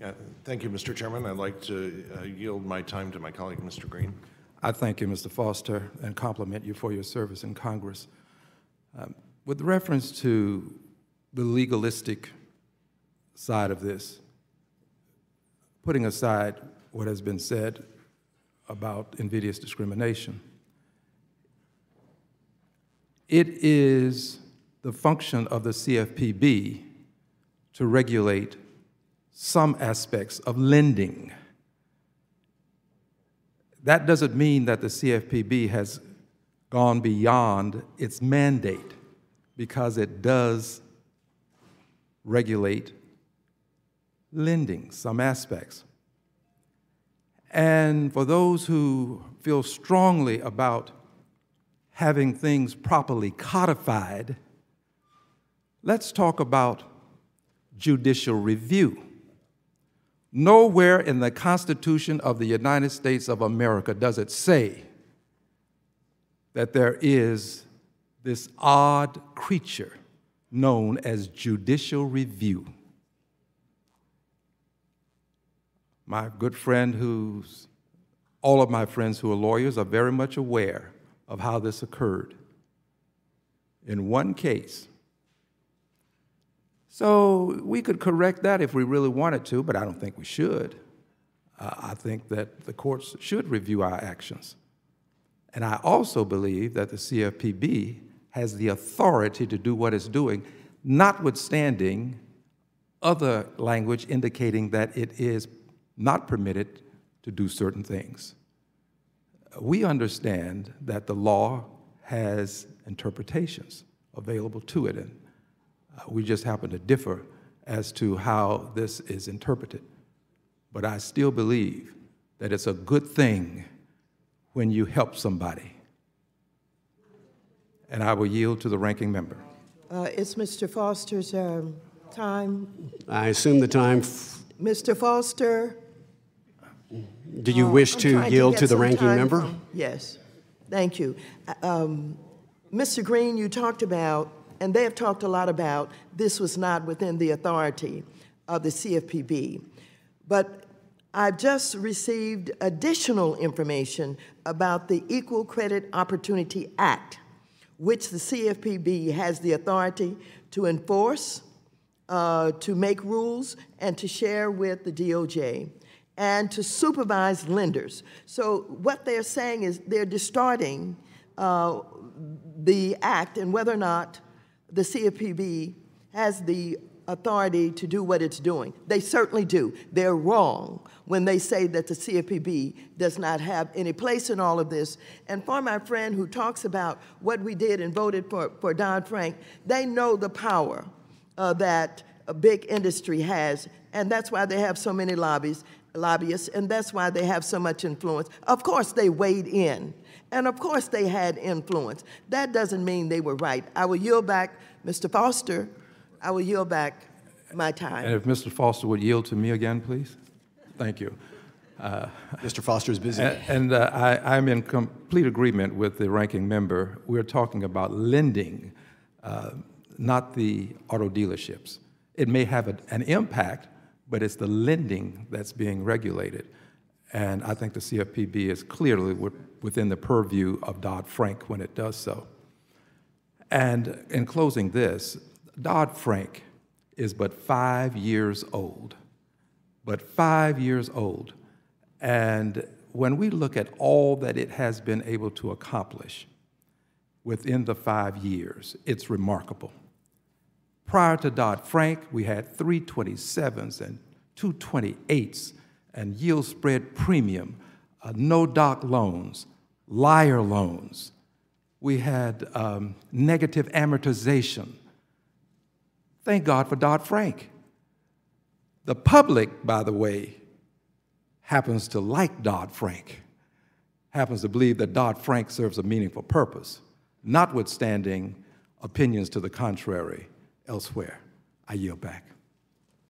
Yeah, thank you, Mr. Chairman. I'd like to yield my time to my colleague, Mr. Green. I thank you, Mr. Foster, and compliment you for your service in Congress. With reference to the legalistic side of this, putting aside what has been said about invidious discrimination, it is the function of the CFPB to regulate some aspects of lending. That doesn't mean that the CFPB has gone beyond its mandate, because it does regulate lending, some aspects. And for those who feel strongly about having things properly codified, let's talk about judicial review. Nowhere in the Constitution of the United States of America does it say that there is this odd creature known as judicial review. My good friend all of my friends who are lawyers are very much aware of how this occurred in one case. So we could correct that if we really wanted to, but I don't think we should. I think that the courts should review our actions. And I also believe that the CFPB has the authority to do what it's doing, notwithstanding other language indicating that it is not permitted to do certain things. We understand that the law has interpretations available to it, and we just happen to differ as to how this is interpreted. But I still believe that it's a good thing when you help somebody. And I will yield to the ranking member. It's Mr. Foster's time. I assume the time. Mr. Foster. Do you wish to yield to the ranking member? Yes. Thank you. Mr. Green, you talked about, and they have talked a lot about, this was not within the authority of the CFPB. But I've just received additional information about the Equal Credit Opportunity Act, which the CFPB has the authority to enforce, to make rules, and to share with the DOJ, and to supervise lenders. So what they're saying is they're distorting the act and whether or not the CFPB has the authority to do what it's doing. They certainly do. They're wrong when they say that the CFPB does not have any place in all of this. And for my friend who talks about what we did and voted for Dodd-Frank, they know the power that a big industry has, and that's why they have so many lobbyists, and that's why they have so much influence. Of course, they weighed in, and of course they had influence. That doesn't mean they were right. I will yield back, Mr. Foster, I will yield back my time. And if Mr. Foster would yield to me again, please. Thank you. Mr. Foster is busy. And I'm in complete agreement with the ranking member. We're talking about lending, not the auto dealerships. It may have an impact, but it's the lending that's being regulated. And I think the CFPB is clearly within the purview of Dodd-Frank when it does so. And in closing this, Dodd-Frank is but 5 years old, but 5 years old. And when we look at all that it has been able to accomplish within the 5 years, it's remarkable. Prior to Dodd-Frank, we had 327s and 228s and yield spread premium, no-doc loans, liar loans. We had negative amortization. Thank God for Dodd-Frank. The public, by the way, happens to like Dodd-Frank, happens to believe that Dodd-Frank serves a meaningful purpose, notwithstanding opinions to the contrary elsewhere. I yield back.